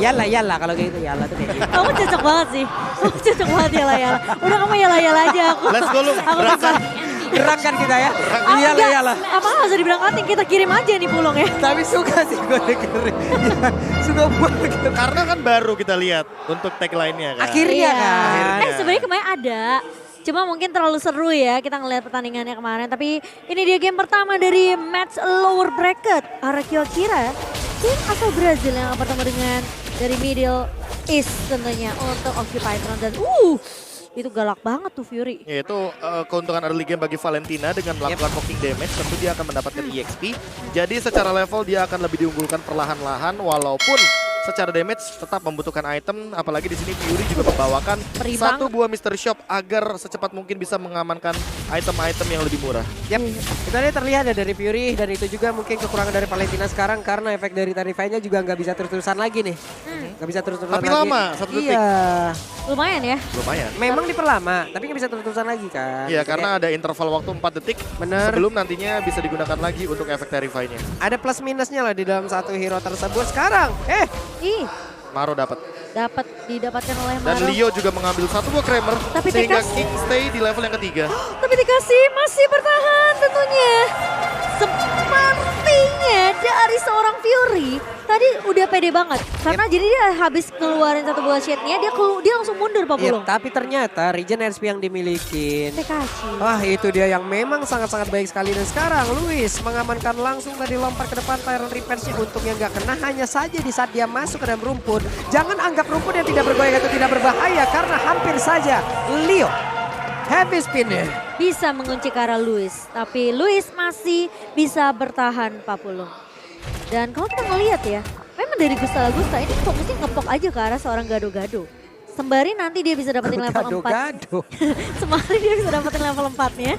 Yala kalau kayak gitu Yala tuh kayak gitu. Kamu cocok banget sih. Kamu cocok banget Yala. Udah kamu Yala aja aku. Let's go lu. Aku Gerakan. Gerak kan kita ya. enggak, Yala. apa nggak usah dibilang cutting, kita kirim aja nih Pulung ya. Tapi suka sih gue dengerin. Suka banget. Karena kan baru kita lihat untuk tagline-nya kan. Akhirnya kan. Sebenarnya kemarin ada. Cuma mungkin terlalu seru ya kita ngelihat pertandingannya kemarin. Tapi ini dia game pertama dari match lower bracket. Arakio Akira, tim asal Brazil yang bertemu dengan dari Middle East tentunya untuk Occupy Throne. Dan itu galak banget tuh Fury. Yaitu keuntungan early game bagi Valentina dengan melakukan poking damage. Tentu dia akan mendapatkan EXP. Jadi secara level dia akan lebih diunggulkan perlahan-lahan. Walaupun secara damage tetap membutuhkan item. Apalagi di sini Fury juga membawakan satu buah mystery shop agar secepat mungkin bisa mengamankan item-item yang lebih murah. Yap, itu tadi terlihat ya dari Fury dan itu juga mungkin kekurangan dari Valentina sekarang karena efek dari Tarify-nya juga nggak bisa terus-terusan lagi nih. Nggak bisa terus-terusan lagi. Tapi lama, 1 detik. Iya. Lumayan ya. Lumayan. Memang diperlama, tapi nggak bisa terus-terusan lagi kan. Iya, karena ada interval waktu 4 detik Bener. sebelum nantinya bisa digunakan lagi untuk efek Terrify-nya. Ada plus minusnya lah di dalam satu hero tersebut sekarang. Ih, Maro dapat. didapatkan oleh Dan Maro. Leo juga mengambil satu buah Kramer Tapi sehingga Tekas- King stay di level yang ketiga. Tapi dikasih masih bertahan tentunya. Sepertinya dari seorang Fury tadi udah pede banget. Karena jadi dia habis keluarin satu buah shade-nya dia langsung mundur Pak Iya, Pulung. tapi ternyata regen HP yang dimiliki. Tekashi. Wah, itu dia yang memang sangat-sangat baik sekali. Dan sekarang Luis mengamankan langsung tadi lompat ke depan Tyrant Revenge-nya. Untungnya nggak kena hanya saja di saat dia masuk ke dalam rumput. Jangan anggap rumput yang tidak bergoyang atau tidak berbahaya karena hampir saja Leo heavy spin-nya. Bisa mengunci ke arah Luis. Tapi Luis masih bisa bertahan Pak Pulung. Dan kalau kita ngelihat ya, memang dari Gusta ini fokusnya ngepok aja ke arah seorang gado-gado. Sembari nanti dia bisa dapetin level 4. Gado-gado. Sembari dia bisa dapetin level 4-nya.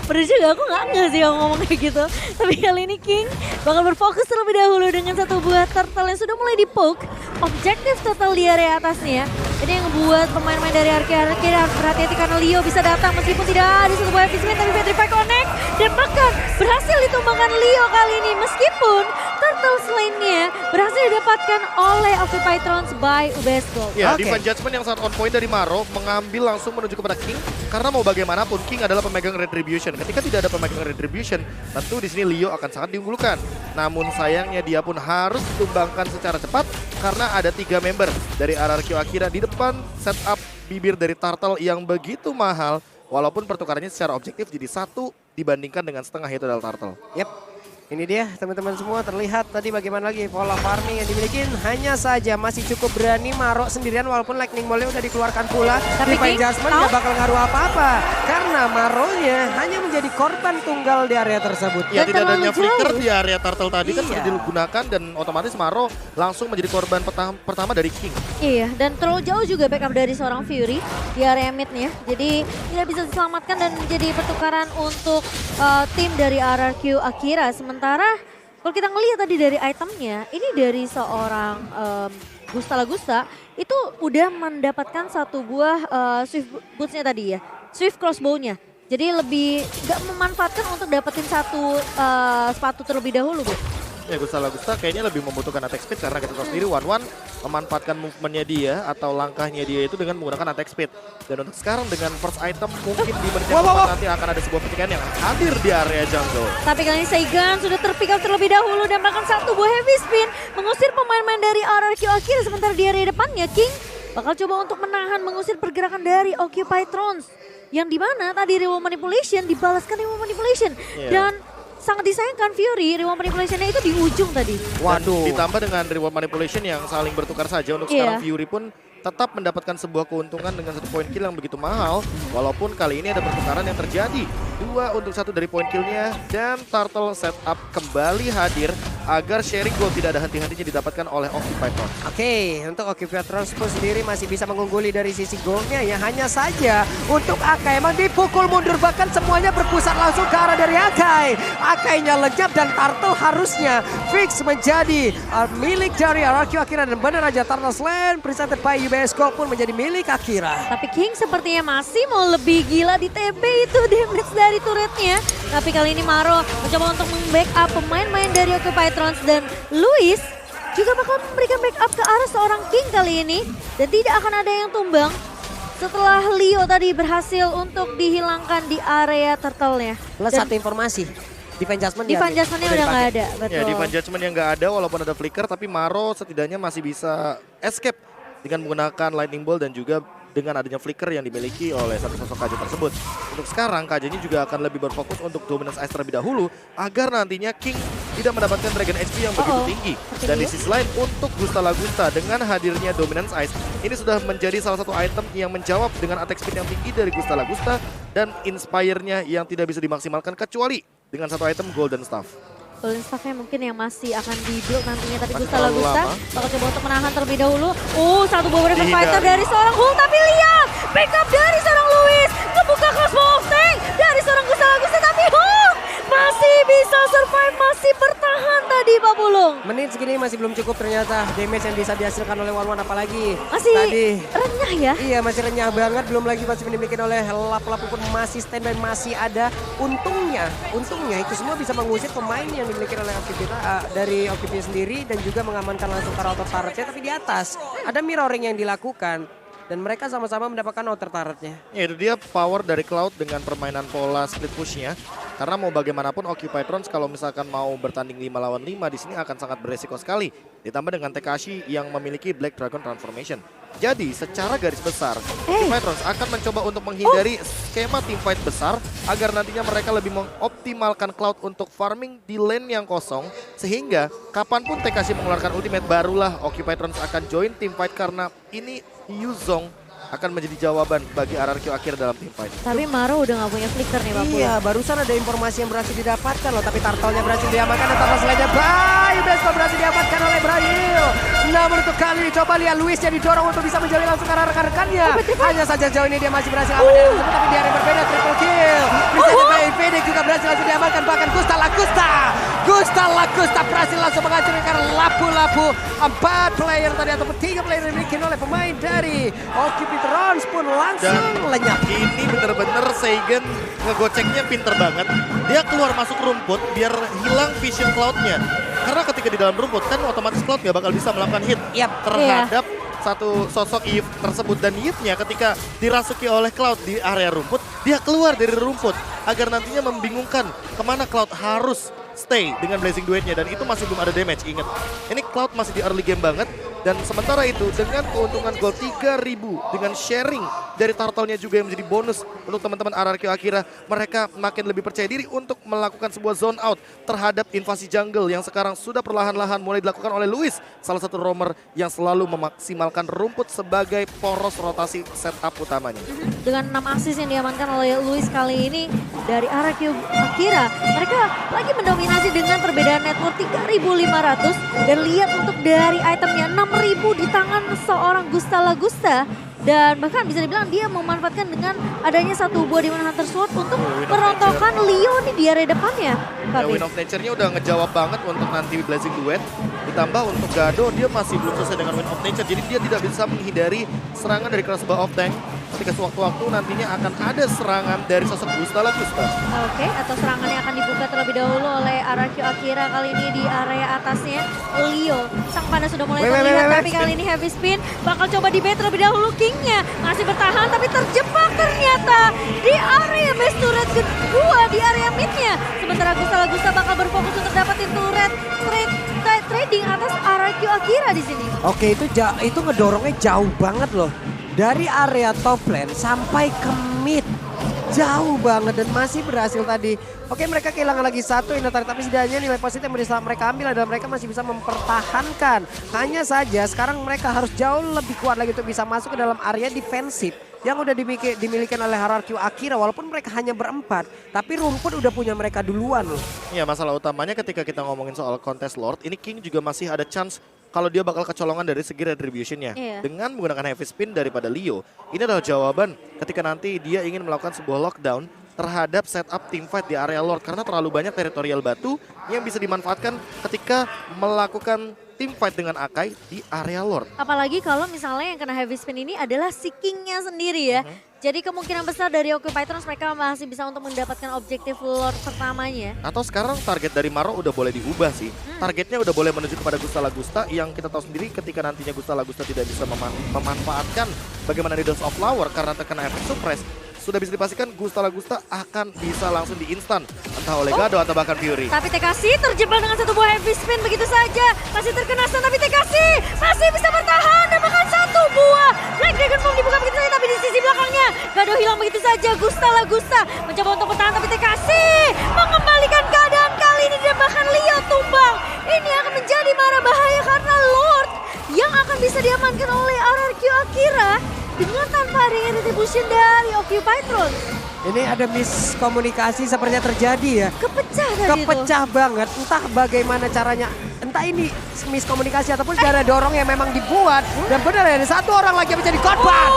Bener juga, aku nggak sih kalau ngomong kayak gitu. Tapi kali ini King bakal berfokus terlebih dahulu dengan satu buah turtle yang sudah mulai di-poke. Objektif total di area atasnya. Ini yang membuat pemain-pemain dari Arcade harus berhati-hati karena Leo bisa datang meskipun tidak ada satu buah Fishman. Tapi Petrify connect dan bahkan berhasil ditumbangkan Leo kali ini. Meskipun turtle lainnya berhasil didapatkan oleh Occupy Thrones by UBS Gold. Ya, Oke. Divine Judgment yang sangat on point dari Maro mengambil langsung menuju kepada King karena mau bagaimanapun King adalah pemegang Retribution. Ketika tidak ada pemegang Retribution, tentu di sini Leo akan sangat diunggulkan. Namun sayangnya dia pun harus ditumbangkan secara cepat karena ada 3 member dari RRQ Akira di depan setup bibir dari Turtle yang begitu mahal. Walaupun pertukarannya secara objektif jadi 1 dibandingkan dengan setengah itu adalah Turtle. Yap. Ini dia teman-teman semua terlihat tadi bagaimana lagi pola farming yang dimiliki. Hanya saja masih cukup berani Maro sendirian walaupun Lightning Ball-nya udah dikeluarkan pula. Tapi Divine King, Judgment tahu? gak bakal ngaruh apa-apa. Karena Maronya hanya menjadi korban tunggal di area tersebut. Ya, Dan tidak terlalu adanya flicker jauh. di area Turtle tadi kan Iya. sudah digunakan dan otomatis Maro langsung menjadi korban pertama dari King. Iya, dan terlalu jauh juga backup dari seorang Fury di area mid-nya. Jadi tidak bisa diselamatkan dan menjadi pertukaran untuk tim dari RRQ Akira. Sementara kalau kita ngelihat tadi dari itemnya, ini dari seorang Gusta itu udah mendapatkan satu buah Swift Boots-nya tadi ya, Swift Crossbow-nya. Jadi lebih gak memanfaatkan untuk dapetin satu sepatu terlebih dahulu, Bu. Ya, Gusta kayaknya lebih membutuhkan attack speed karena kita tahu sendiri One memanfaatkan movementnya dia atau langkahnya dia itu dengan menggunakan attack speed. Dan untuk sekarang dengan first item mungkin di menit yang keempat nanti akan ada sebuah petikan yang hadir di area jungle. Tapi kali ini Saigon sudah terpick up terlebih dahulu dan bahkan satu buah heavy spin mengusir pemain-pemain dari RRQ Akira. Sementara di area depannya King bakal coba untuk menahan mengusir pergerakan dari Occupy Thrones. Yang dimana tadi Reward Manipulation dibalaskan Reward Manipulation. Iya. Dan sangat disayangkan Fury, Reward Manipulation-nya itu di ujung tadi. Waduh. Ditambah dengan reward manipulation yang saling bertukar saja untuk Iya. sekarang Fury pun tetap mendapatkan sebuah keuntungan dengan 1 point kill yang begitu mahal. Walaupun kali ini ada pertukaran yang terjadi. 2 untuk 1 dari point killnya dan Turtle setup kembali hadir agar sharing goal tidak ada henti-hentinya didapatkan oleh Occupy Thrones. Oke, untuk Occupy Thrones pun sendiri masih bisa mengungguli dari sisi golnya ya. Hanya saja untuk Akai emang dipukul mundur bahkan semuanya berpusat langsung ke arah dari Akai. Akainya lenyap dan Turtle harusnya fix menjadi milik dari RRQ Akira. Dan benar aja Turtle Slam presented by UBS Gold pun menjadi milik Akira. Tapi King sepertinya masih mau lebih gila di TB itu damage dari turretnya. Tapi kali ini Maro mencoba untuk membackup pemain-pemain dari Occupy Thrones dan Luis juga bakal memberikan backup ke arah seorang King kali ini. Dan tidak akan ada yang tumbang setelah Leo tadi berhasil untuk dihilangkan di area turtle-nya. Plus satu informasi. Defense Judgment Defense Judgment-nya udah nggak ada, betul. Ya, Defense Judgment yang nggak ada walaupun ada flicker, tapi Maro setidaknya masih bisa escape dengan menggunakan Lightning Bolt dan juga dengan adanya flicker yang dimiliki oleh satu sosok KJ tersebut. Untuk sekarang KJ-nya juga akan lebih berfokus untuk dominance ice terlebih dahulu agar nantinya King tidak mendapatkan Dragon HP yang begitu tinggi. Dan di sisi lain untuk Gusta Lagusta dengan hadirnya dominance ice ini sudah menjadi salah satu item yang menjawab dengan attack speed yang tinggi dari Gusta Lagusta dan inspire-nya yang tidak bisa dimaksimalkan kecuali dengan satu item Golden Staff. Golden Staff-nya mungkin yang masih akan di-build nantinya, tapi Masih Gusta terlalu Lagusta lama. bakal coba untuk menahan terlebih dahulu. Satu Bower Dihindari. Fighter dari seorang Hul, tapi lihat backup dari seorang Luis, ngebuka Cosmo of Tank dari seorang Gusta Lagusta, tapi Hul masih bisa survive, masih bertahan tadi Pak Pulung. Menit segini masih belum cukup ternyata damage yang bisa dihasilkan oleh One apalagi. Masih Tadi renyah ya. iya masih renyah banget, belum lagi masih dimiliki oleh Lapu-Lapu pun masih standby, masih ada. Untungnya itu semua bisa mengusir pemain yang dimiliki oleh dari OKP sendiri dan juga mengamankan langsung ke outer turretnya, tapi di atas ada mirroring yang dilakukan dan mereka sama-sama mendapatkan outer turretnya. Ya itu dia power dari Cloud dengan permainan pola split pushnya. Karena mau bagaimanapun Occupy-Trons kalau misalkan mau bertanding 5 lawan 5 di sini akan sangat beresiko sekali. Ditambah dengan Tekashi yang memiliki Black Dragon Transformation. Jadi secara garis besar Occupy-Trons akan mencoba untuk menghindari skema teamfight besar agar nantinya mereka lebih mengoptimalkan Cloud untuk farming di lane yang kosong. Sehingga kapanpun Tekashi mengeluarkan ultimate barulah Occupy-Trons akan join teamfight karena ini Yuzong akan menjadi jawaban bagi RRQ akhir dalam teamfight. Tapi Maro udah gak punya flicker nih Pak Pulung. Iya, barusan ada informasi yang berhasil didapatkan loh, tapi turtle-nya berhasil diamankan dan turtle selanjutnya Besto berhasil diamankan oleh Brahil. Namun untuk kali ini coba lihat Luisnya didorong untuk bisa menjauhi langsung ke arah rekan-rekannya. Hanya saja jauh ini dia masih berhasil aman dari tersebut, tapi di area berbeda triple kill. Bisa Fenix juga berhasil langsung diamankan, bahkan Gusta Lagusta berhasil langsung menghancurkan Lapu-Lapu. 4 player tadi ataupun 3 player yang dimiliki oleh pemain dari Occupy-Trons pun langsung lenyap. Ini bener-bener Seigen ngegoceknya pinter banget. Dia keluar masuk rumput biar hilang vision Cloud-nya. Karena ketika di dalam rumput kan otomatis Cloud gak bakal bisa melakukan hit terhadap satu sosok Eve tersebut. Dan Eve-nya ketika dirasuki oleh Cloud di area rumput, dia keluar dari rumput agar nantinya membingungkan kemana Cloud harus stay dengan Blazing Duetnya. Dan itu masih belum ada damage, ingat. Ini Cloud masih di early game banget. Dan sementara itu dengan keuntungan gold 3.000 dengan sharing dari turtle-nya juga yang menjadi bonus untuk teman-teman RRQ Akira, mereka makin lebih percaya diri untuk melakukan sebuah zone out terhadap invasi jungle yang sekarang sudah perlahan-lahan mulai dilakukan oleh Luis, salah satu roamer yang selalu memaksimalkan rumput sebagai poros rotasi setup utamanya. Dengan 6 assist yang diamankan oleh Luis kali ini dari RRQ Akira, mereka lagi mendominasi dengan perbedaan network 3.500 dan lihat untuk dari itemnya 6.000 di tangan seorang Gusta Lagusta. Dan bahkan bisa dibilang dia memanfaatkan dengan adanya satu buah Demon Hunter Sword untuk merontokkan Leo nih di area depannya. Ya, Wind of Nature-nya udah ngejawab banget untuk nanti Blazing Duet. Ditambah untuk Gado, dia masih belum selesai dengan Wind of Nature. Jadi dia tidak bisa menghindari serangan dari Crossbow of Tank. Ketika sewaktu-waktu nantinya akan ada serangan dari sosok Gusta Lagusta. Oke, atau serangan yang akan dibuka terlebih dahulu oleh RRQ Akira kali ini di area atasnya. Leo, sang panda sudah mulai terlihat, tapi kali ini heavy spin bakal coba di-bait terlebih dahulu. King-nya masih bertahan tapi terjebak ternyata di area base turret kedua, di area mid-nya. Sementara Gusta Lagusta bakal berfokus untuk dapetin turret trading atas RRQ Akira di sini. Oke, itu ngedorongnya jauh banget loh. Dari area top lane sampai ke mid. Jauh banget dan masih berhasil tadi. Oke, mereka kehilangan lagi satu Indotar, tapi setidaknya nilai positif yang bisa mereka ambil adalah mereka masih bisa mempertahankan. Hanya saja sekarang mereka harus jauh lebih kuat lagi untuk bisa masuk ke dalam area defensif yang udah dimiliki oleh RRQ Akira. Walaupun mereka hanya berempat, tapi rumput udah punya mereka duluan loh. Ya, masalah utamanya ketika kita ngomongin soal Contest Lord, ini King juga masih ada chance kalau dia bakal kecolongan dari segi retribution-nya. Dengan menggunakan heavy spin daripada Leo, ini adalah jawaban ketika nanti dia ingin melakukan sebuah lockdown, terhadap setup teamfight di area Lord. Karena terlalu banyak teritorial batu yang bisa dimanfaatkan ketika melakukan teamfight dengan Akai di area Lord. Apalagi kalau misalnya yang kena heavy spin ini adalah si King-nya sendiri ya. Jadi kemungkinan besar dari Occupy Thrones mereka masih bisa untuk mendapatkan objektif Lord pertamanya. Atau sekarang target dari Maro udah boleh diubah sih. Targetnya udah boleh menuju kepada Gusta Lagusta yang kita tahu sendiri ketika nantinya Gusta Lagusta tidak bisa memanfaatkan bagaimana Needles of Flower karena terkena efek suppress. Sudah bisa dipastikan Gusta Lagusta akan bisa langsung di instan. Entah oleh Gado atau bahkan Fury. Tapi TKC terjebak dengan satu buah heavy spin begitu saja. Masih terkena stun tapi TKC masih bisa bertahan dan bahkan satu buah Black Dragon Bomb dibuka begitu saja tapi di sisi belakangnya Gado hilang begitu saja. Gusta Lagusta mencoba untuk bertahan tapi TKC mengembalikan keadaan kali ini dan bahkan Leo tumbang. Ini akan menjadi marah bahaya karena Lord yang akan bisa diamankan oleh RRQ Akira dengan tanpa adanya retribution dari Occupy Thrones. Ini ada miskomunikasi sepertinya terjadi ya. Kepecah tadi Kepecah banget, entah bagaimana caranya. Entah ini miskomunikasi ataupun cara dorong yang memang dibuat. Dan benar ada satu orang lagi yang menjadi korban.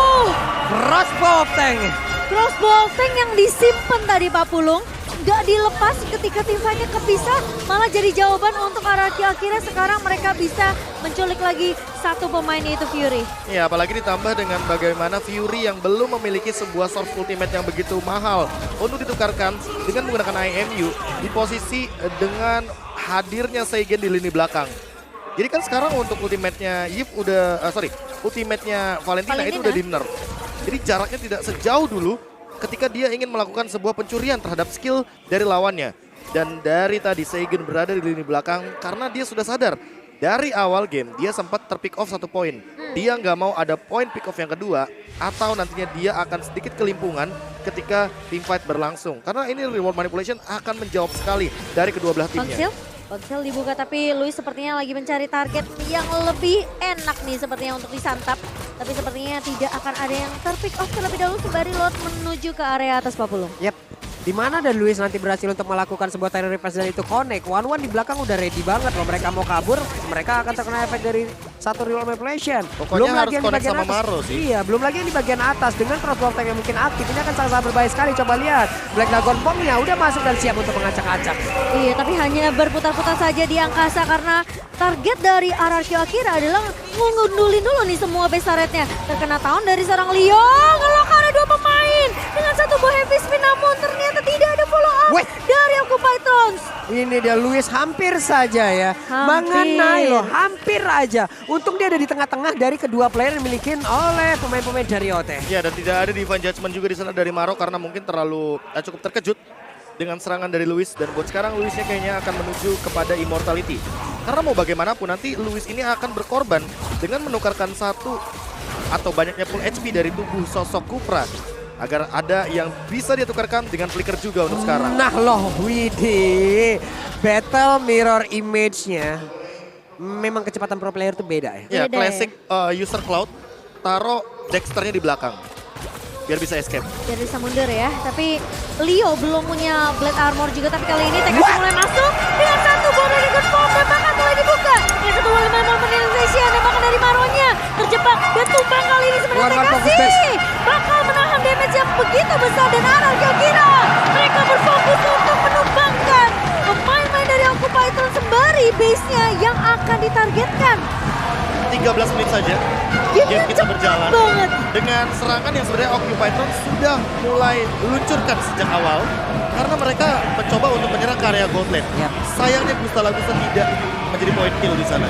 Crossbow tank. Crossbow tank yang disimpan tadi Pak Pulung. Gak dilepas ketika tim fightnya kepisah, malah jadi jawaban untuk RRQ Akira. Sekarang mereka bisa menculik lagi satu pemain yaitu Fury. Ya, apalagi ditambah dengan bagaimana Fury yang belum memiliki sebuah source ultimate yang begitu mahal untuk ditukarkan dengan menggunakan IMU di posisi dengan hadirnya Seigen di lini belakang. Jadi kan sekarang untuk ultimate-nya Yip udah, ultimate-nya Valentina itu udah di nerf. Jadi jaraknya tidak sejauh dulu ketika dia ingin melakukan sebuah pencurian terhadap skill dari lawannya. Dan dari tadi Seigen berada di lini belakang karena dia sudah sadar. Dari awal game dia sempat terpick off satu poin. Dia nggak mau ada poin pick off yang kedua atau nantinya dia akan sedikit kelimpungan ketika teamfight berlangsung. Karena ini reward manipulation akan menjawab sekali dari kedua belah timnya. Konsil dibuka tapi Luis sepertinya lagi mencari target yang lebih enak nih sepertinya untuk disantap. Tapi sepertinya tidak akan ada yang terpick off terlebih dahulu sembari Lord menuju ke area atas Papulung. Yep. Di mana dan Luis nanti berhasil untuk melakukan sebuah terror reverse dan itu connect. One di belakang udah ready banget loh. Mereka mau kabur, mereka akan terkena efek dari satu real manipulation. Pokoknya harus connect sama Maro sih. Iya, belum lagi yang di bagian atas dengan crossbow tank yang mungkin aktif. Ini akan sangat berbahaya sekali. Coba lihat, Black Dragon Bomb-nya udah masuk dan siap untuk mengacak-acak. Iya, tapi hanya berputar-putar saja di angkasa karena target dari RRQ Akira adalah ngundulin dulu nih semua base turret-nya. Terkena tahun dari seorang Leo, ngelok ada dua pemain dengan satu buah heavy spin namun ternyata tidak ada follow up dari Occupy Thrones. Ini dia Luis hampir saja ya. Mengenai loh, hampir aja. Untung dia ada di tengah-tengah dari kedua player yang dimiliki oleh pemain-pemain dari OT. Ya, dan tidak ada Divine Judgment juga di sana dari Maro karena mungkin terlalu cukup terkejut dengan serangan dari Luis. Dan buat sekarang Luisnya kayaknya akan menuju kepada Immortality. Karena mau bagaimanapun nanti Luis ini akan berkorban dengan menukarkan satu atau banyaknya full HP dari tubuh sosok Kupra. Agar ada yang bisa dia tukarkan dengan flicker juga untuk sekarang. Nah loh, widih. Battle mirror image-nya. Memang kecepatan pro player itu beda ya. Ya, Beda classic user cloud. Taruh Dexternya di belakang. Biar bisa escape. Biar bisa mundur ya. Tapi Leo belum punya Blade Armor juga. Tapi kali ini TKC mulai masuk dengan satu ball dari Good Form dan bahkan mulai dibuka. Yang satu wall manipulation dan bahkan dari Maronya terjebak dan tumbang kali ini sebenarnya TKC. Bakal menahan damage yang begitu besar dan RRQ Akira. Mereka berfokus untuk menumbangkan pemain-pemain dari Occupy Thrones sembari base-nya yang akan ditargetkan. 13 menit saja game kita berjalan banget. dengan serangan yang sebenarnya Occupy Thrones sudah mulai luncurkan sejak awal karena mereka mencoba untuk menyerang ke area Gold Lane. Sayangnya Gusta Lagusta tidak menjadi point kill di sana.